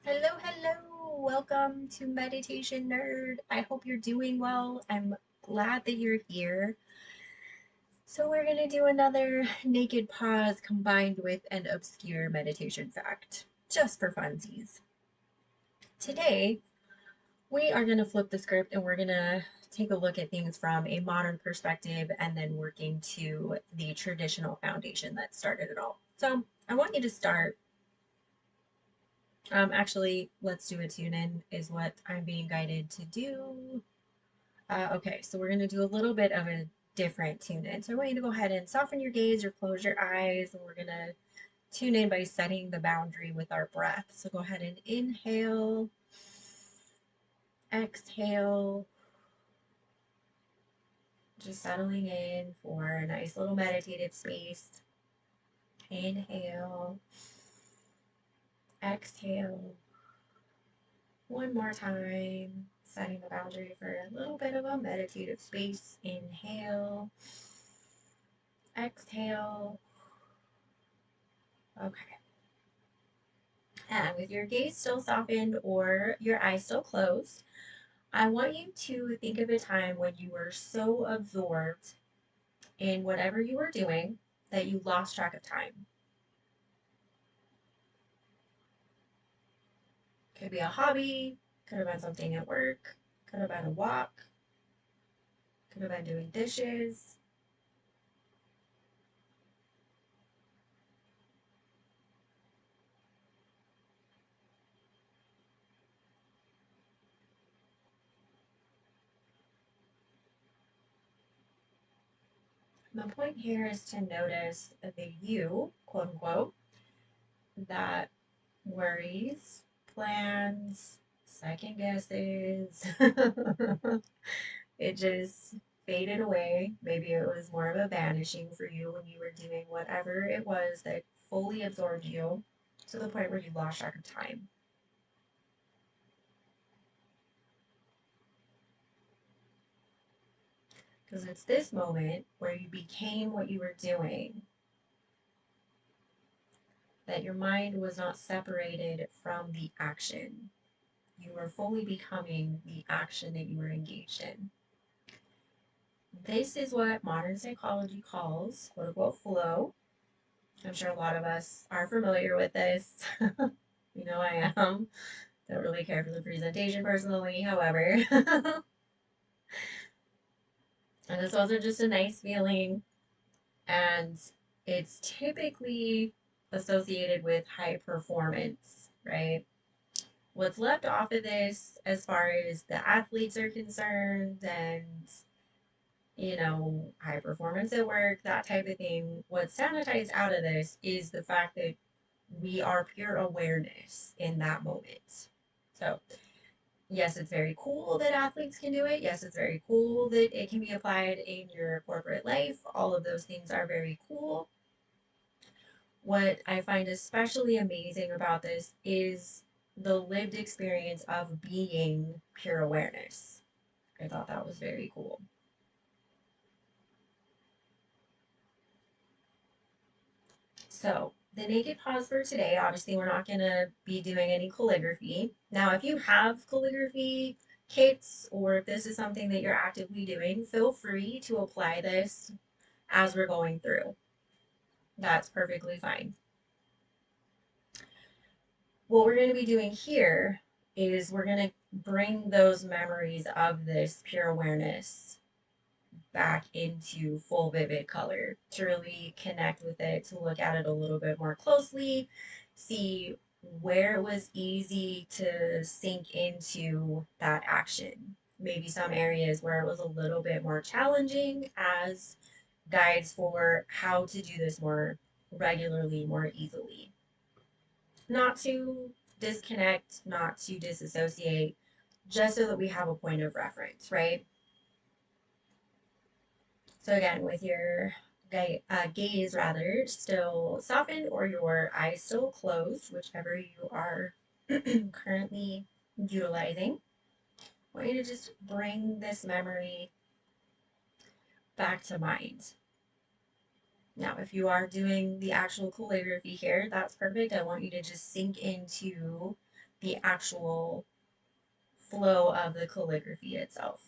Hello, hello. Welcome to Meditation Nerd. I hope you're doing well. I'm glad that you're here. So, we're going to do another naked pause combined with an obscure meditation fact, just for funsies. Today, we are going to flip the script and we're going to take a look at things from a modern perspective and then working to the traditional foundation that started it all. So, I want you to start. Actually, let's do a tune in, is what I'm being guided to do. Okay, so we're going to do a little bit of a different tune in. So I want you to go ahead and soften your gaze or close your eyes, and we're going to tune in by setting the boundary with our breath. So go ahead and inhale, exhale, just settling in for a nice little meditative space. Inhale, exhale. One more time, setting the boundary for a little bit of a meditative space. Inhale, exhale. Okay. And with your gaze still softened or your eyes still closed, I want you to think of a time when you were so absorbed in whatever you were doing that you lost track of time. Could be a hobby, could have been something at work, could have been a walk, could have been doing dishes. My point here is to notice the you, quote unquote, that worries, plans, second guesses. It just faded away. Maybe it was more of a vanishing for you when you were doing whatever it was that fully absorbed you to the point where you lost track of time. Because it's this moment where you became what you were doing, that your mind was not separated from the action. You were fully becoming the action that you were engaged in. This is what modern psychology calls quote unquote flow. I'm sure a lot of us are familiar with this. You know, I am. Don't really care for the presentation personally, however. And this wasn't just a nice feeling, and it's typically associated with high performance, right? What's left off of this as far as the athletes are concerned and high performance at work, that type of thing. What's sanitized out of this is the fact that we are pure awareness in that moment. So, yes, it's very cool that athletes can do it. Yes, it's very cool that it can be applied in your corporate life. All of those things are very cool. What I find especially amazing about this is the lived experience of being pure awareness. I thought that was very cool. So, the naked pause for today, obviously, we're not going to be doing any calligraphy. Now, if you have calligraphy kits or if this is something that you're actively doing, feel free to apply this as we're going through. That's perfectly fine. What we're going to be doing here is we're going to bring those memories of this pure awareness back into full vivid color to really connect with it, to look at it a little bit more closely, see where it was easy to sink into that action. Maybe some areas where it was a little bit more challenging as guides for how to do this more regularly, more easily. Not to disconnect, not to disassociate, just so that we have a point of reference, right? So again, with your gaze rather still softened or your eyes still closed, whichever you are currently utilizing, I want you to just bring this memory back to mind. Now, if you are doing the actual calligraphy here, that's perfect. I want you to just sink into the actual flow of the calligraphy itself.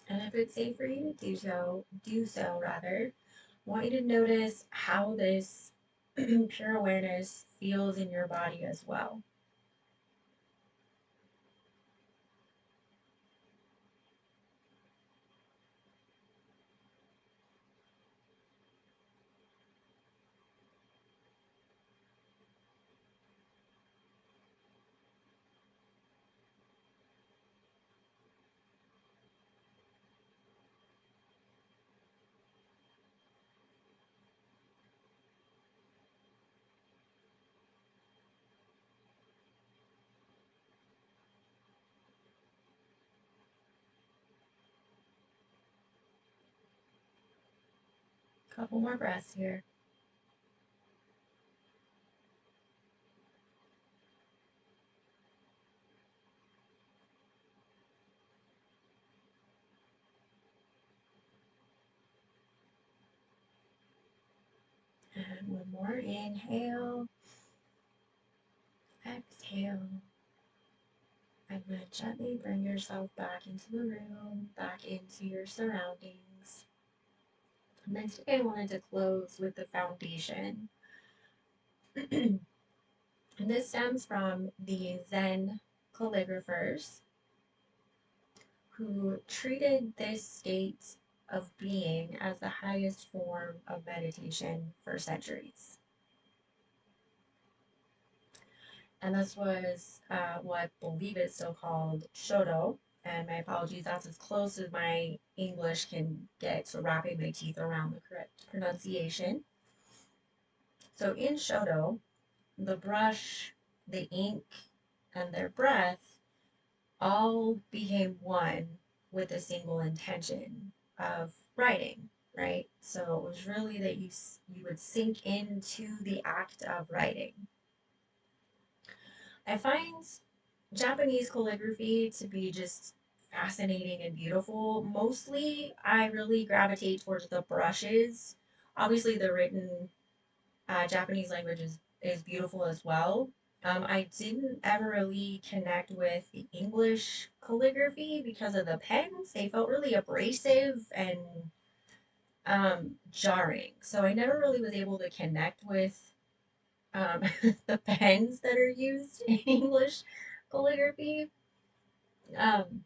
And if it's safe for you to do so rather. I want you to notice how this pure awareness feels in your body as well. Couple more breaths here. And one more. Inhale, exhale. And then gently bring yourself back into the room, back into your surroundings. And then today I wanted to close with the foundation. And this stems from the Zen calligraphers who treated this state of being as the highest form of meditation for centuries. And this was what I believe is so called Shodō. And my apologies, that's as close as my English can get to wrapping my teeth around the correct pronunciation. So in Shodō, the brush, the ink, and their breath all became one with a single intention of writing, right? So it was really that you would sink into the act of writing. I find Japanese calligraphy to be just fascinating and beautiful. Mostly, I really gravitate towards the brushes. Obviously, the written Japanese language is beautiful as well. I didn't ever really connect with the English calligraphy because of the pens. They felt really abrasive and jarring. So I never really was able to connect with the pens that are used in English calligraphy. Um,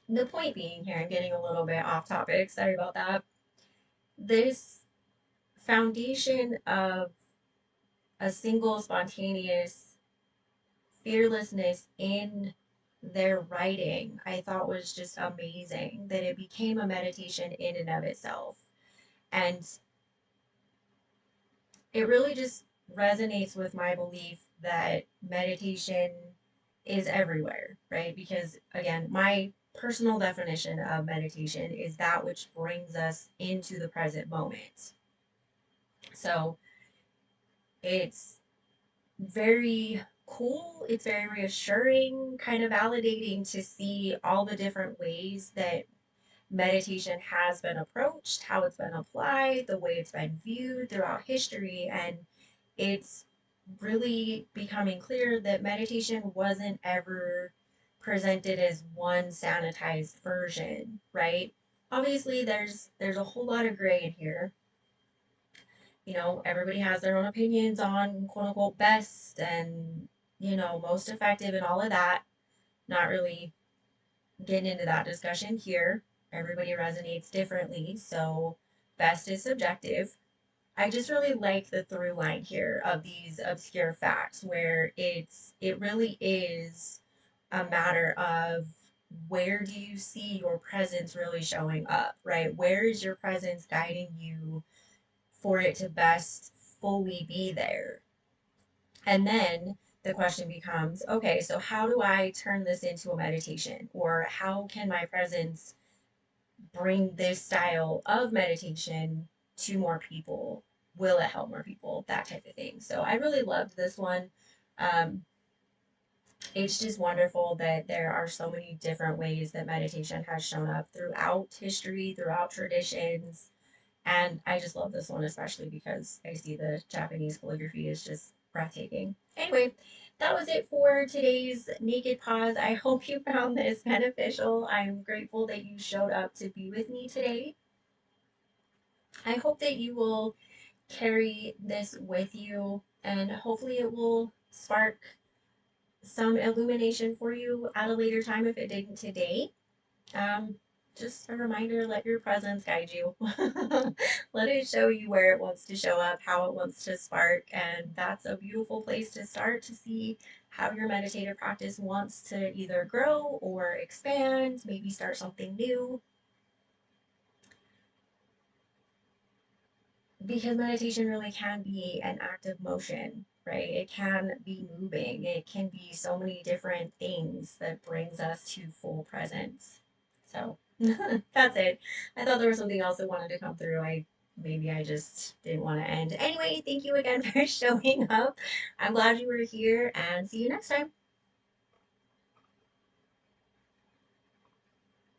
the point being here, I'm getting a little bit off topic. Sorry about that. This foundation of a single spontaneous fearlessness in their writing, I thought was just amazing. That it became a meditation in and of itself. And it really just resonates with my belief that meditation is everywhere, right? Because again, my personal definition of meditation is that which brings us into the present moment. So it's very cool, it's very reassuring, kind of validating to see all the different ways that meditation has been approached, how it's been applied, the way it's been viewed throughout history. And it's really becoming clear that meditation wasn't ever presented as one sanitized version, right? Obviously, there's a whole lot of gray in here. You know, everybody has their own opinions on quote unquote best and most effective and all of that. Not really getting into that discussion here. Everybody resonates differently, so best is subjective. I just really like the through line here of these obscure facts where it really is a matter of where do you see your presence really showing up, right? Where is your presence guiding you for it to best fully be there? And then the question becomes, okay, so how do I turn this into a meditation? Or how can my presence bring this style of meditation to more people? Will it help more people? That type of thing. So I really loved this one. Um, it's just wonderful that there are so many different ways that meditation has shown up throughout history, throughout traditions. And I just love this one, especially because I see the Japanese calligraphy is just breathtaking. Anyway, that was it for today's Naked Pause. I hope you found this beneficial. I'm grateful that you showed up to be with me today. I hope that you will carry this with you and hopefully it will spark some illumination for you at a later time if it didn't today. Um, just a reminder, let your presence guide you. Let it show you where it wants to show up, how it wants to spark, and that's a beautiful place to start to see how your meditative practice wants to either grow or expand, maybe start something new. Because meditation really can be an act of motion, right? It can be moving. It can be so many different things that brings us to full presence. So that's it. I thought there was something else that wanted to come through. I just didn't want to end. Anyway, thank you again for showing up. I'm glad you were here and see you next time.